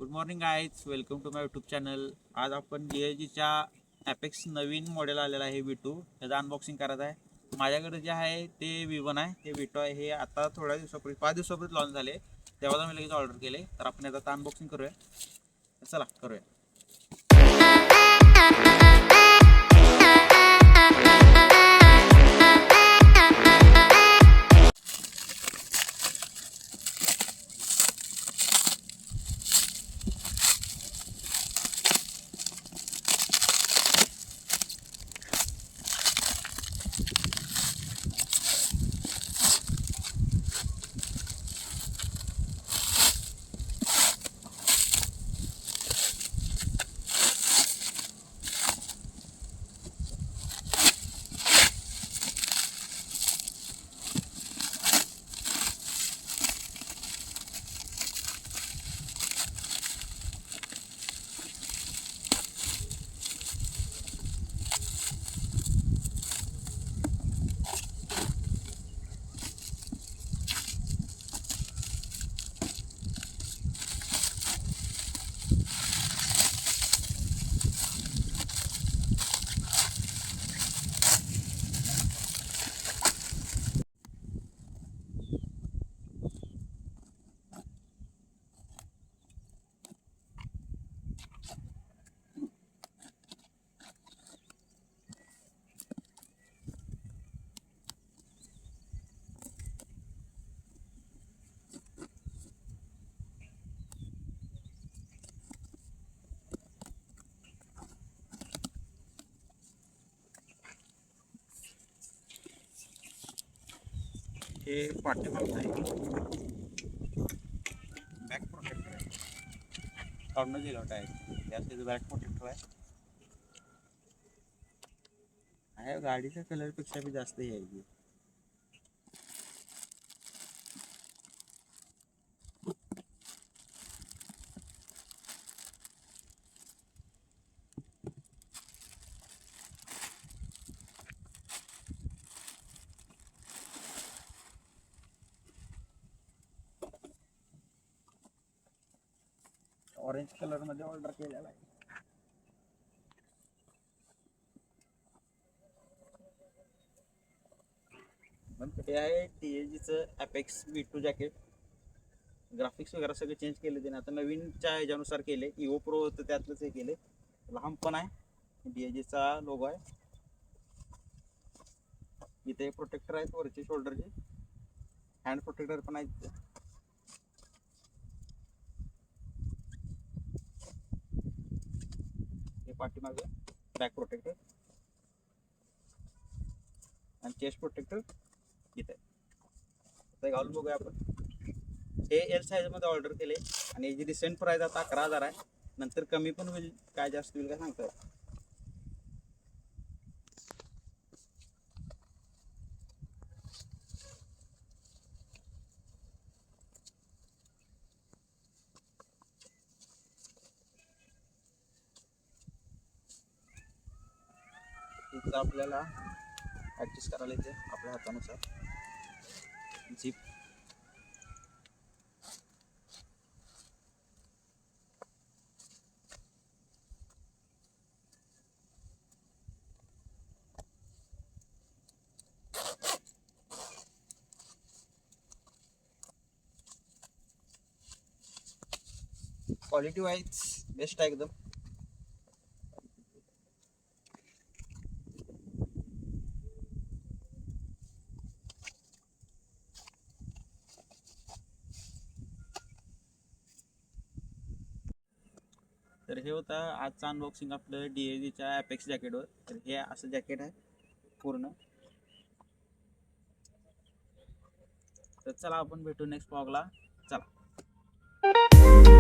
Good morning guys, welcome to my YouTube channel. आज आपण DIGच्या apex नवीन model आलेला आहे V2, त्याचं अनबॉक्सिंग करायचं आहे. माझ्याकडे जे आहे ते V1 आहे, हे V2 आहे. हे आता थोड्या दिवसापूर्वी 5 दिवसापूर्वी लॉन्च झाले, तेव्हा मी लगेच ऑर्डर केले. तर आपण याचं आता अनबॉक्सिंग करूया. चला करूया. हे पाठीमागचं आहे, बॅक प्रोटेक्टर आहे. काढून दिलं आहे, त्याचं बॅक प्रोटेक्टर आहे. गाडीच्या कलरपेक्षा बी जास्त हे आहे. ऑरेंज कलर मध्ये ऑर्डर केलेला आहे. हे आहे DIGचं ॲपेक्स V2 जॅकेट. ग्राफिक्स वगैरे सगळे चेंज केले त्याने, आता नवीनच्या ह्याच्यानुसार केले. इओ प्रो होतं त्यातलंच हे केले. लहान पण आहे, DIGचा लोगो आहे. इथे प्रोटेक्टर आहेत वरचे शोल्डरचे, हँड प्रोटेक्टर पण आहेत. हे पाठीमागे बॅक प्रोटेक्टर आणि चेस्ट प्रोटेक्टर इथे. आता घालून बघूया आपण. हे L साईजमध्ये ऑर्डर केले आणि याची रिसेंट प्राईस आता 11,000 आहे. नंतर कमी पण होईल, काय जास्त होईल काय सांगता येईल. इथं आपल्याला ॲडजस्ट करायला येते आपल्या हातानुसार. झिप क्वालिटी वाईज बेस्ट आहे एकदम. तर हे होतं आजचं अनबॉक्सिंग आपलं DIGच्या ॲपेक्स जॅकेटवर. तर हे असं जॅकेट आहे पूर्ण. तर चला आपण भेटू नेक्स्ट व्लॉगला. चला.